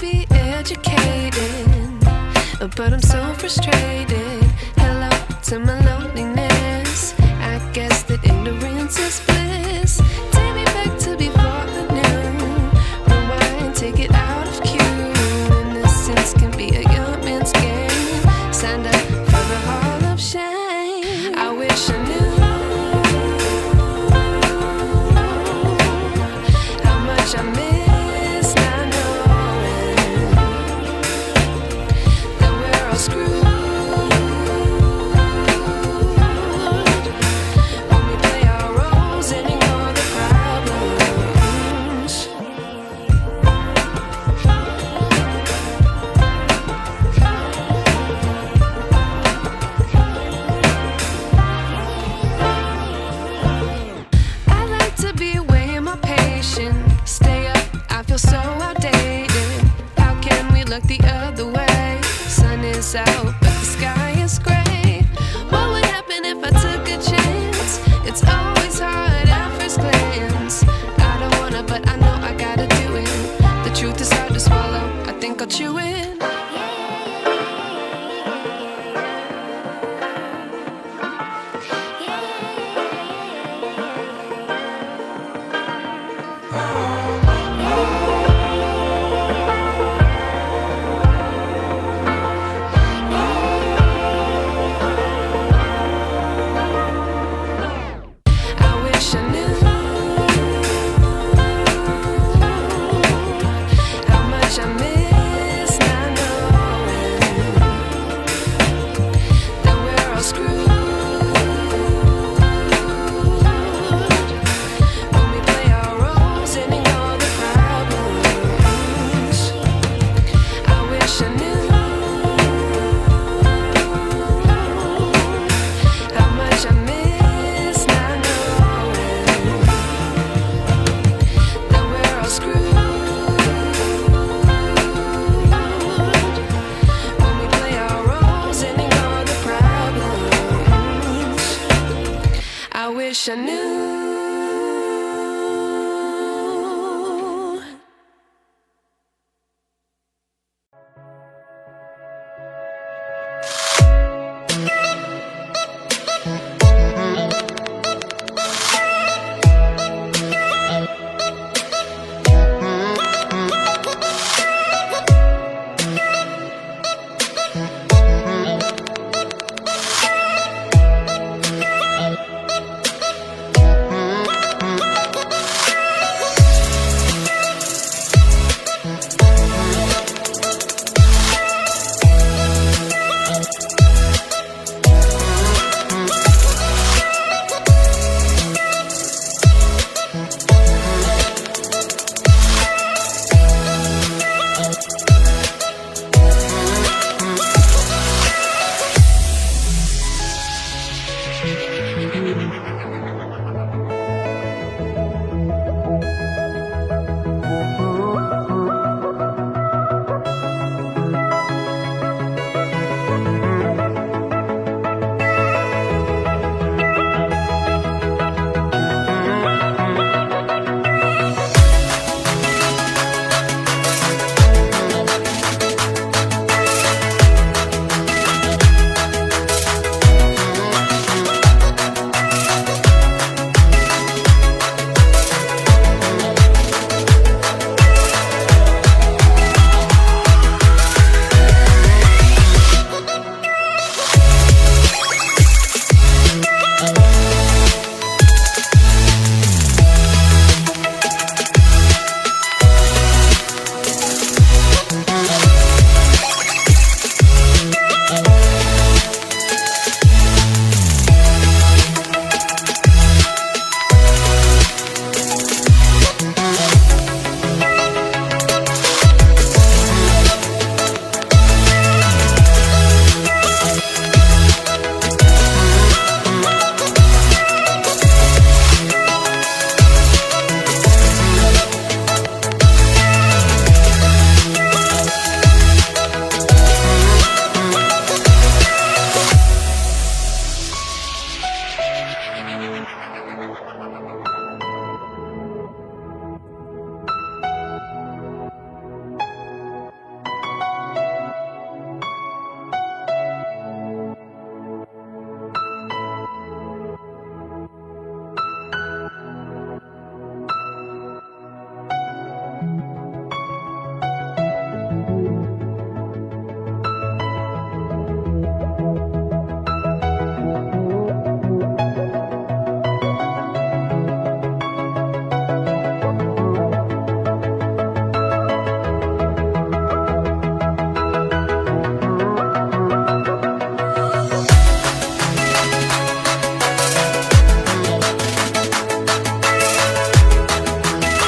be educated, but I'm so frustrated. Hello to my loneliness. I guess that ignorance is bliss. Take me back to before I knew. Rewind, take it out of cue. Innocence can be a young man's game. Signed up for the hall of shame. I wish I knew how much I miss not knowing that we're all screwed when we play our roles and ignore the problems. I like to be away in my patience. Stay up, I feel so outdated. How can we look the other way? Sun is out, but the sky is gray. What would happen if I took a chance? It's always hard at first glance. I don't wanna, but I know I gotta do it. The truth is hard to swallow, I think I'll chew it. I wish I knew how much I miss not knowing that we're all screwed when we play our roles and ignore the problems. I wish I knew how much I miss not knowing that we're all screwed when we play our roles and ignore the problems. I wish I knew